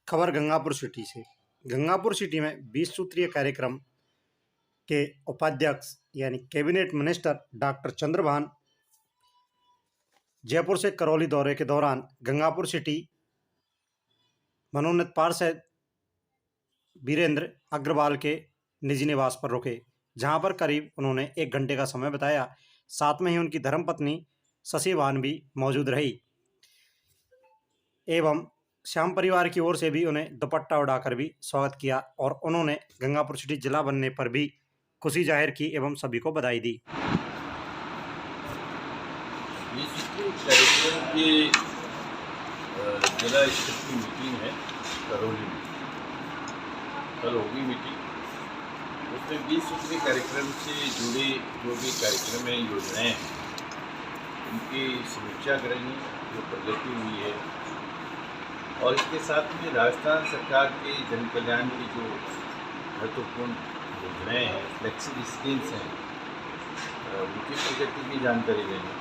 खबर गंगापुर सिटी से। गंगापुर सिटी में 20 सूत्रीय कार्यक्रम के उपाध्यक्ष यानी cabinet minister doctor Chandrabhan Jaipur से करौली दौरे के दौरान गंगापुर सिटी मनोनीत पार्षद वीरेंद्र अग्रवाल के निजी निवास पर रुके, जहां पर करीब उन्होंने 1 घंटे का समय बिताया। साथ में ही उनकी धर्मपत्नी शशि वाहन भी मौजूद रही एवं श्याम परिवार की ओर से भी उन्हें दुपट्टा उड़ाकर भी स्वागत किया और उन्होंने गंगापुर सिटी जिला बनने पर भी खुशी जाहिर की एवं सभी को बधाई दी। कार्यक्रम की जिला स्तर की मीटिंग है करौली में, कल होगी मीटिंग। उसमें 20 सूत्रीय कार्यक्रम से जुड़े जो भी कार्यक्रम है, योजनाएं हैं, उनकी समीक्षा करेंगे, जो प्रगति हुई है, और इसके साथ में राजस्थान सरकार के जन कल्याण की जो महत्वपूर्ण योजनाएं हैं, फ्लेक्सिबल स्कीम्स हैं, उनकी प्रगति की जानकारी लेंगे।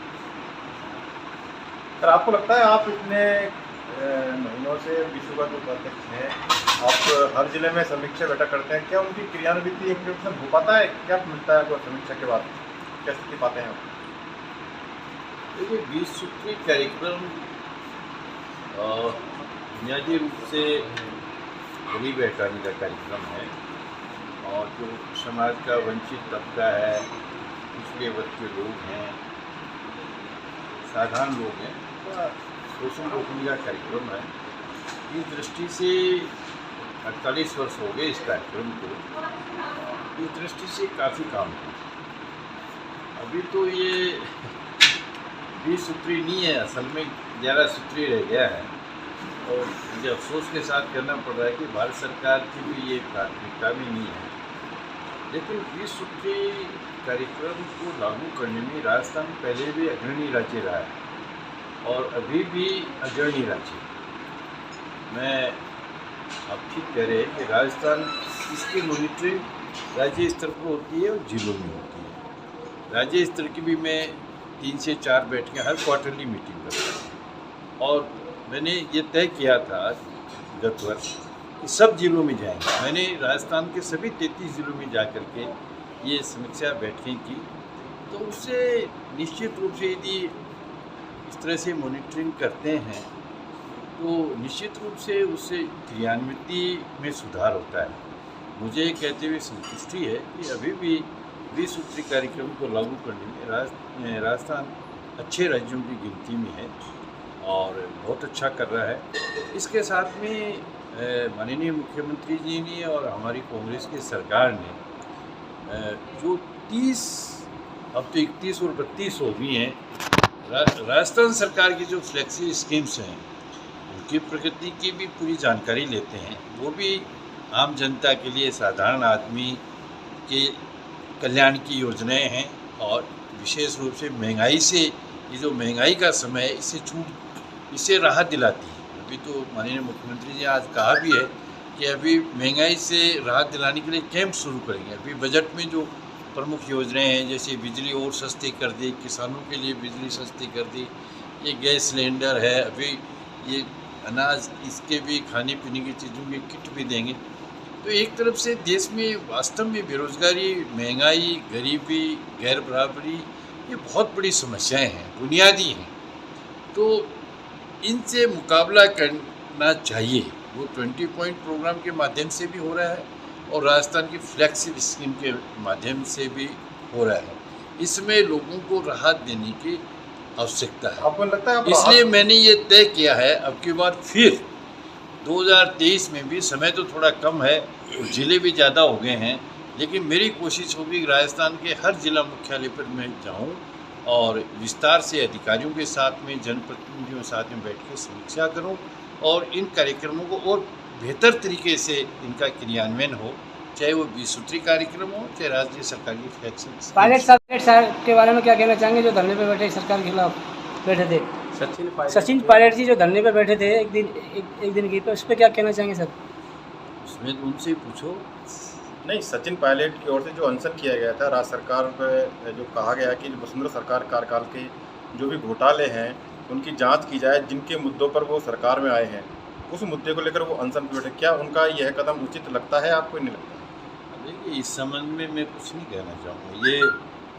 सर, आपको लगता है आप इतने महीनों से विश्व का जो उपाध्यक्ष हैं, आप हर जिले में समीक्षा बैठक करते हैं, क्या उनकी क्रियान्वित इम्प्लीमेंटेशन हो पाता है? क्या मिलता है आपको समीक्षा के बाद? क्या स्थिति पाते हैं आप? देखिए, 20 सूत्रीय कार्यक्रम बुनियादी रूप से गरीबी हटाने का कार्यक्रम है, और जो समाज का वंचित तबका है, पिछड़े वर्ग के लोग हैं, साधारण लोग हैं, शोषण रोकने का कार्यक्रम है। इस दृष्टि से 48 वर्ष हो गए इस कार्यक्रम को, इस दृष्टि से काफ़ी काम है। अभी तो ये 20 सूत्री नहीं है, असल में 11 सूत्री रह गया है, और मुझे अफसोस के साथ कहना पड़ रहा है कि भारत सरकार की भी ये प्राथमिकता भी नहीं है। लेकिन 20 सूत्री कार्यक्रम को लागू करने में राजस्थान पहले भी अग्रणी राज्य रहा है और अभी भी अग्रणी राज्य। मैं आप ठीक कह रहे हैं कि राजस्थान इसकी मॉनिटरिंग राज्य स्तर पर होती है और जिलों में होती है। राज्य स्तर की भी मैं 3 से 4 बैठकें हर क्वार्टरली मीटिंग करता हूँ, और मैंने ये तय किया था गत वर्ष कि सब जिलों में जाएंगे। मैंने राजस्थान के सभी 33 जिलों में जा कर के ये समीक्षा बैठकें की, तो उससे निश्चित रूप से यदि इस तरह से मॉनिटरिंग करते हैं तो निश्चित रूप से उससे क्रियान्विति में सुधार होता है। मुझे कहते हुए संतुष्टि है कि अभी भी 20 सूत्री कार्यक्रम को लागू करने में राजस्थान अच्छे राज्यों की गिनती में है और बहुत अच्छा कर रहा है। इसके साथ में माननीय मुख्यमंत्री जी ने और हमारी कांग्रेस की सरकार ने जो 30 अब तो 31 और 32 हो गई हैं राजस्थान सरकार की जो फ्लेक्सी स्कीम्स हैं, उनकी प्रगति की भी पूरी जानकारी लेते हैं। वो भी आम जनता के लिए, साधारण आदमी के कल्याण की योजनाएं हैं, और विशेष रूप से महंगाई से, ये जो महंगाई का समय है, इससे राहत दिलाती है। अभी तो माननीय मुख्यमंत्री जी आज कहा भी है कि अभी महंगाई से राहत दिलाने के लिए कैंप शुरू करेंगे। अभी बजट में जो प्रमुख योजनाएं हैं, जैसे बिजली और सस्ती कर दी, किसानों के लिए बिजली सस्ती कर दी, ये गैस सिलेंडर है, अभी ये अनाज, इसके भी खाने पीने की चीज़ों की किट भी देंगे। तो एक तरफ से देश में वास्तव में बेरोजगारी, महंगाई, गरीबी, गैर बराबरी, ये बहुत बड़ी समस्याएं हैं, बुनियादी हैं। तो इनसे मुकाबला करना चाहिए। वो 20 पॉइंट प्रोग्राम के माध्यम से भी हो रहा है और राजस्थान की फ्लैगशिप स्कीम के माध्यम से भी हो रहा है। इसमें लोगों को राहत देने की आवश्यकता है। आपको लगता है इसलिए मैंने ये तय किया है, अब की बार फिर 2023 में भी, समय तो थोड़ा कम है और ज़िले भी ज़्यादा हो गए हैं, लेकिन मेरी कोशिश होगी राजस्थान के हर जिला मुख्यालय पर मैं जाऊँ और विस्तार से अधिकारियों के साथ में, जनप्रतिनिधियों के साथ में बैठ के समीक्षा करूं और इन कार्यक्रमों को और बेहतर तरीके से इनका क्रियान्वयन हो, चाहे वो 20 सूत्री कार्यक्रम हो, चाहे राज्य सरकार की फ्लैक्सिबल। पायलट साहब के बारे में क्या कहना चाहेंगे, जो धरने पर बैठे, सरकार के खिलाफ बैठे थे? सचिन पायलट जी जो धरने पर बैठे थे एक दिन की, तो उस पर क्या कहना चाहेंगे सर? उसमें उनसे पूछो। नहीं, सचिन पायलट की ओर से जो अनशन किया गया था राज्य सरकार पर, जो कहा गया कि वसुंधरा सरकार कार्यकाल के जो भी घोटाले हैं उनकी जांच की जाए, जिनके मुद्दों पर वो सरकार में आए हैं, उस मुद्दे को लेकर वो अनशन पे बैठे, क्या उनका यह कदम उचित लगता है आपको, नहीं लगता? देखिए, इस संबंध में मैं कुछ नहीं कहना चाहूँगा।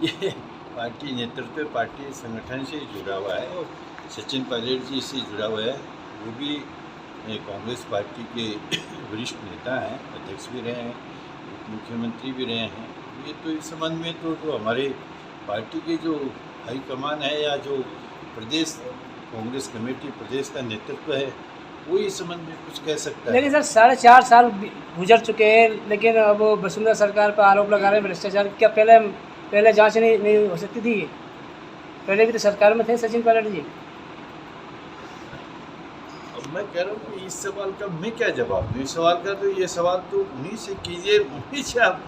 ये पार्टी नेतृत्व, पार्टी संगठन से जुड़ा हुआ है और सचिन पायलट जी से जुड़ा हुआ है। वो भी कांग्रेस पार्टी के वरिष्ठ नेता हैं, अध्यक्ष भी रहे हैं, उप मुख्यमंत्री भी रहे हैं। ये तो इस संबंध में तो जो हमारे पार्टी के जो हाईकमान है या जो प्रदेश कांग्रेस कमेटी प्रदेश का नेतृत्व है, वो इस संबंध में कुछ कह सकता है। लेकिन सर 4.5 साल गुजर चुके हैं, लेकिन अब वसुंधरा सरकार पर आरोप लगा रहे हैं भ्रष्टाचार। क्या पहले जांच नहीं हो सकती थी? पहले भी तो सरकार में थे सचिन पायलट जी। अब मैं कह रहा हूँ कि इस सवाल का मैं क्या जवाब दूँ? इस सवाल का तो ये सवाल तो उन्हीं से कीजिए, उन्हीं से आप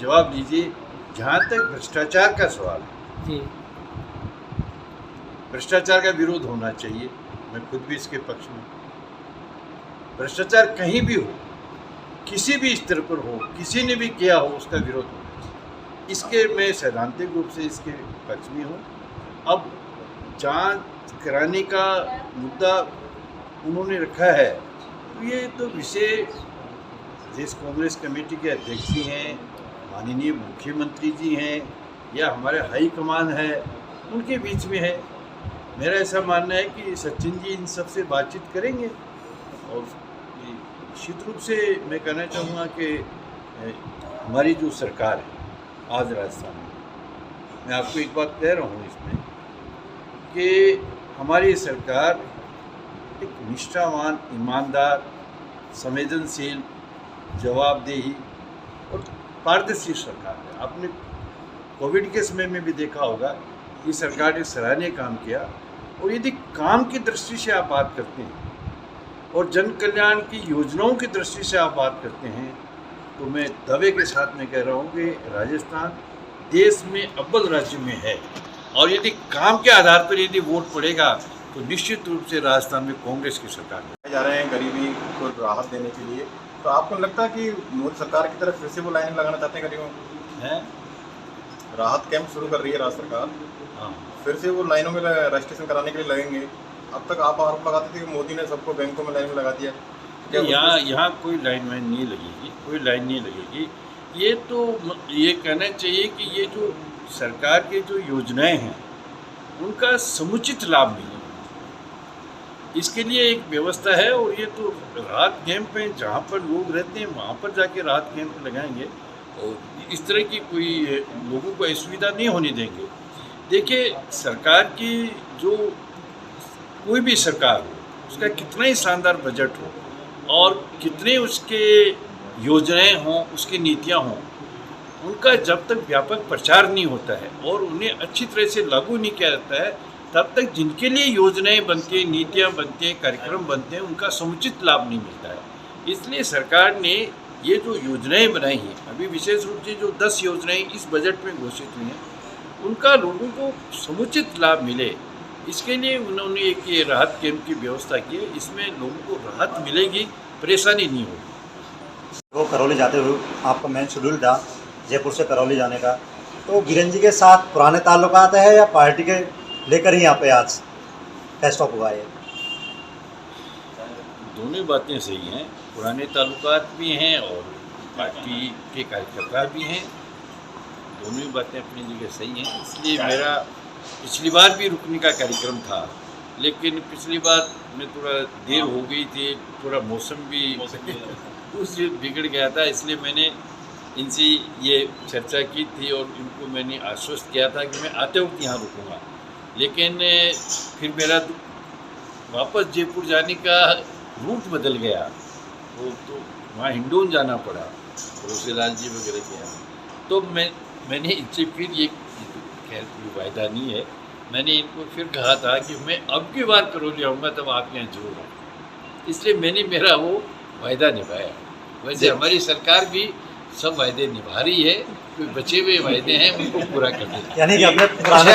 जवाब लीजिए। जहाँ तक भ्रष्टाचार का सवाल है, जी भ्रष्टाचार का विरोध होना चाहिए। मैं खुद भी इसके पक्ष में। भ्रष्टाचार कहीं भी हो, किसी भी स्तर पर हो, किसी ने भी किया हो, उसका विरोध होना चाहिए। इसके मैं सैद्धांतिक रूप से इसके पक्ष में हूँ। अब जांच कराने का मुद्दा उन्होंने रखा है, तो ये तो विषय प्रदेश कांग्रेस कमेटी के अध्यक्ष जी हैं, माननीय मुख्यमंत्री जी हैं या हमारे हाई कमान है, उनके बीच में है। मेरा ऐसा मानना है कि सचिन जी इन सब से बातचीत करेंगे और निश्चित रूप से मैं कहना चाहूँगा कि हमारी जो सरकार है आज राजस्थान में, मैं आपको एक बात कह रहा हूँ इसमें कि हमारी सरकार एक निष्ठावान, ईमानदार, संवेदनशील, जवाबदेही और पारदर्शी सरकार है। आपने कोविड के समय में भी देखा होगा, ये सरकार ने सराहनीय काम किया। और यदि काम की दृष्टि से आप बात करते हैं और जन कल्याण की योजनाओं की दृष्टि से आप बात करते हैं, तो मैं दावे के साथ में कह रहा हूँ कि राजस्थान देश में अव्वल राज्य में है। और यदि काम के आधार पर यदि वोट पड़ेगा तो निश्चित रूप से राजस्थान में कांग्रेस की सरकार है। जा रहे हैं गरीबी को राहत देने के लिए, तो आपको लगता है कि मोदी सरकार की तरफ फिर से वो लाइन लगाना चाहते हैं गरीबों को? हैं? राहत कैंप शुरू कर रही है राज्य सरकार, हाँ, फिर से वो लाइनों में रजिस्ट्रेशन कराने के लिए लगेंगे। अब तक आप आरोप लगाते थे कि मोदी ने सबको बैंकों में लाइन में लगा दिया। क्या यहाँ कोई लाइन वाइन नहीं लगेगी, कोई लाइन नहीं लगेगी। ये तो ये कहना चाहिए कि ये जो सरकार की जो योजनाएं हैं उनका समुचित लाभ मिले, इसके लिए एक व्यवस्था है। और ये तो राहत कैंप है, जहाँ पर लोग रहते हैं वहाँ पर जाके राहत कैंप लगाएंगे और इस तरह की कोई लोगों को असुविधा नहीं होने देंगे। देखिए, सरकार की जो कोई भी सरकार हो, उसका कितना ही शानदार बजट हो और कितने उसके योजनाएं हों, उसकी नीतियां हों, उनका जब तक व्यापक प्रचार नहीं होता है और उन्हें अच्छी तरह से लागू नहीं किया जाता है, तब तक जिनके लिए योजनाएं बनती हैं, नीतियां बनती हैं, कार्यक्रम बनते हैं, उनका समुचित लाभ नहीं मिलता है। इसलिए सरकार ने ये जो योजनाएं बनाई हैं, अभी विशेष रूप से जो 10 योजनाएं इस बजट में घोषित हुई हैं, उनका लोगों को समुचित लाभ मिले, इसके लिए उन्होंने एक ये राहत कैंप की व्यवस्था की है। इसमें लोगों को राहत मिलेगी, परेशानी नहीं होगी। वो करौली जाते हुए आपका मेन शेड्यूल था जयपुर से करौली जाने का, तो बीरेन जी के साथ पुराने ताल्लुकात है या पार्टी के लेकर ही यहाँ पे आज फेस्ट ऑफ हुआ है? दोनों बातें सही हैं, पुराने ताल्लुकात भी हैं और पार्टी के कार्यकर्ता भी हैं। दोनों बातें अपनी जगह सही हैं। इसलिए मेरा पिछली बार भी रुकने का कार्यक्रम था, लेकिन पिछली बार में थोड़ा देर हो गई थी, थोड़ा मौसम भी उससे बिगड़ गया था। इसलिए मैंने इनसे ये चर्चा की थी और इनको मैंने आश्वस्त किया था कि मैं आते वक्त यहाँ रुकूँगा। लेकिन फिर मेरा वापस जयपुर जाने का रूट बदल गया, वो तो वहाँ हिंडोन जाना पड़ा रोसेलाल जी वगैरह के यहाँ। तो मैंने इनसे फिर ये खैर कोई वायदा नहीं है, मैंने इनको फिर कहा था कि मैं अब की बार करौली आऊँगा तब आप यहाँ जरूर आऊँ। इसलिए मैंने मेरा वो वायदा निभाया। वैसे हमारी सरकार भी सब वायदे निभा रही है, कोई बचे हुए वायदे हैं उनको पूरा कर दें। यानी कि अपने पुराने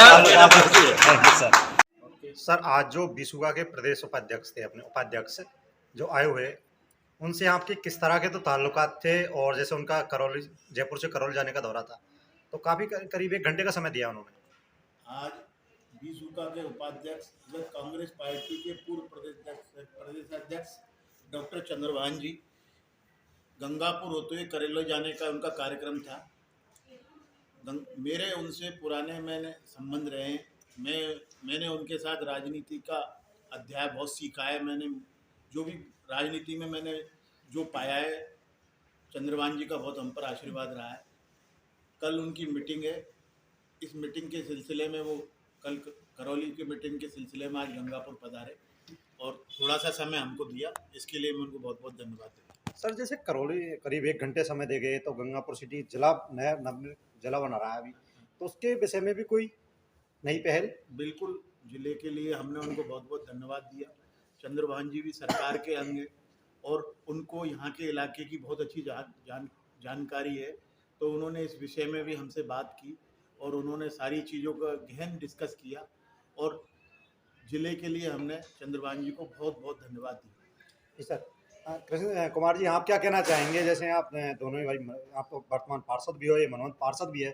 सर, आज जो बिसुगा के प्रदेश उपाध्यक्ष थे, अपने उपाध्यक्ष जो आए हुए, उनसे आपके किस तरह के तो ताल्लुकात थे? और जैसे उनका करौली जयपुर से करौली जाने का दौरा था, तो काफ़ी करीब 1 घंटे का समय दिया उन्होंने। आज बीसुका के उपाध्यक्ष कांग्रेस पार्टी के पूर्व प्रदेश अध्यक्ष डॉक्टर चंद्रभान जी गंगापुर होते हुए करेला जाने का उनका कार्यक्रम था। मेरे उनसे पुराने मैंने संबंध रहे हैं। मैंने उनके साथ राजनीति का अध्याय बहुत सीखा है। मैंने जो भी राजनीति में मैंने जो पाया है, चंद्रभान जी का बहुत हम पर आशीर्वाद रहा है। कल उनकी मीटिंग है, इस मीटिंग के सिलसिले में वो कल करौली की मीटिंग के सिलसिले में आज गंगापुर पधारे और थोड़ा सा समय हमको दिया, इसके लिए मैं उनको बहुत बहुत धन्यवाद देता हूँ। सर, जैसे करौली करीब 1 घंटे समय दे गए, तो गंगापुर सिटी जिला नया नवनिर्मित जिला बना रहा है अभी, तो उसके विषय में भी कोई नई पहल? बिल्कुल, जिले के लिए हमने उनको बहुत बहुत धन्यवाद दिया। चंद्रभान जी भी सरकार के अंग हैं और उनको यहाँ के इलाके की बहुत अच्छी जानकारी है, तो उन्होंने इस विषय में भी हमसे बात की और उन्होंने सारी चीज़ों का गहन डिस्कस किया और जिले के लिए हमने चंद्रभान जी को बहुत बहुत धन्यवाद दिया। जी सर। कृष्ण कुमार जी, आप क्या कहना चाहेंगे? जैसे आप दोनों ही भाई, आप तो वर्तमान पार्षद भी हो, ये मनोनीत पार्षद भी है,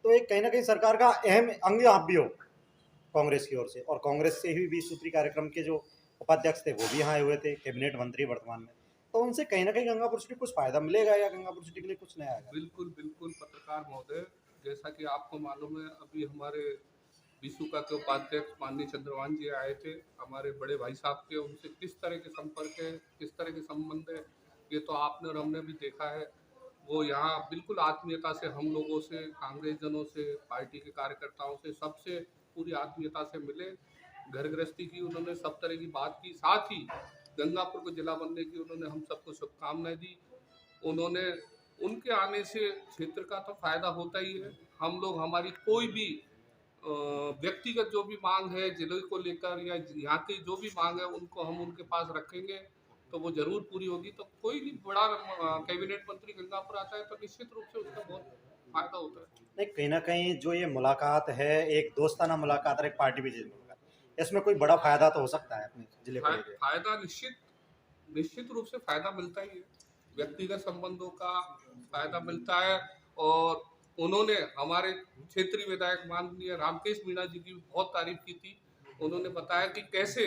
तो एक कहीं ना कहीं सरकार का अहम अंग आप भी हो कांग्रेस की ओर से, और कांग्रेस से ही 20 सूत्री कार्यक्रम के जो उपाध्यक्ष थे वो भी यहाँ आए हुए थे, कैबिनेट मंत्री वर्तमान में, तो उनसे कहीं ना कहीं गंगापुर सिटी कुछ फायदा मिलेगा या गंगापुर सिटी के लिए कुछ नया आएगा? बिल्कुल बिल्कुल पत्रकार महोदय, जैसा कि आपको मालूम है, अभी हमारे विसुका के उपाध्यक्ष माननीय चंद्रभान जी आए थे, हमारे बड़े भाई साहब के, उनसे किस तरह के संपर्क है, किस तरह के संबंध है, ये तो आपने और हमने भी देखा है। वो यहाँ बिल्कुल आत्मीयता से हम लोगों से, कांग्रेस जनों से, पार्टी के कार्यकर्ताओं से, सबसे पूरी आत्मीयता से मिले, घर गृहस्थी की उन्होंने, सब तरह की बात की, साथ ही गंगापुर को जिला बनने की उन्होंने हम सबको शुभकामनाएं दी। उन्होंने, उनके आने से क्षेत्र का तो फायदा होता ही है। हम लोग, हमारी कोई भी व्यक्तिगत जो भी मांग है जिले को लेकर या यहाँ की जो भी मांग है, उनको हम उनके पास रखेंगे तो वो जरूर पूरी होगी। तो कोई भी बड़ा कैबिनेट मंत्री गंगापुर आता है तो निश्चित रूप से उसका बहुत फायदा होता है। नहीं, कहीं ना कहीं जो ये मुलाकात है, एक दोस्ताना मुलाकात और एक पार्टी बेसिस मुलाकात, इसमें कोई बड़ा फायदा तो हो सकता है अपने जिले को लेकर? फायदा निश्चित रूप से फायदा मिलता ही है, व्यक्तिगत संबंधों का फायदा मिलता है। और उन्होंने हमारे क्षेत्रीय विधायक माननीय रामकेश मीणा जी की बहुत तारीफ की थी। उन्होंने बताया कि कैसे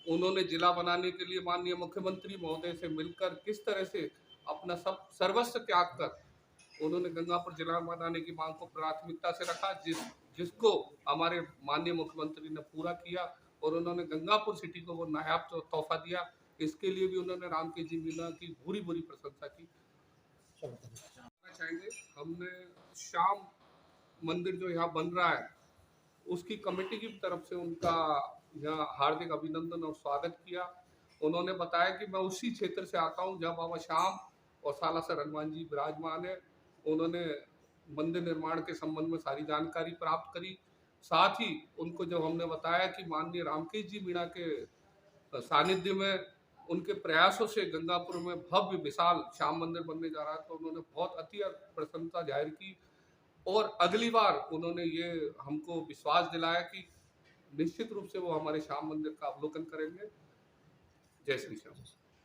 उन्होंने जिला बनाने के लिए माननीय मुख्यमंत्री महोदय से मिलकर किस तरह से अपना सब सर्वस्व त्याग कर उन्होंने गंगापुर जिला बनाने की मांग को प्राथमिकता से रखा, जिसको हमारे माननीय मुख्यमंत्री ने पूरा किया और उन्होंने गंगापुर सिटी को वो नायाब तोहफा दिया। इसके लिए भी उन्होंने रामकेश जी मीणा की भूरी भूरी प्रशंसा की। चाहेंगे, हमने श्याम मंदिर जो यहाँ बन रहा है उसकी कमेटी की तरफ से उनका यहाँ हार्दिक अभिनंदन और स्वागत किया। उन्होंने बताया कि मैं उसी क्षेत्र से आता हूँ जहाँ बाबा श्याम और सालासर हनुमान जी विराजमान है। उन्होंने मंदिर निर्माण के संबंध में सारी जानकारी प्राप्त करी। साथ ही उनको जब हमने बताया कि माननीय रामकेश जी मीणा के सानिध्य में उनके प्रयासों से गंगापुर में भव्य विशाल श्याम मंदिर बनने जा रहा है, तो उन्होंने बहुत अति प्रसन्नता जाहिर की और अगली बार उन्होंने ये हमको विश्वास दिलाया कि निश्चित रूप से वो हमारे श्याम मंदिर का अवलोकन करेंगे। जय श्री श्याम।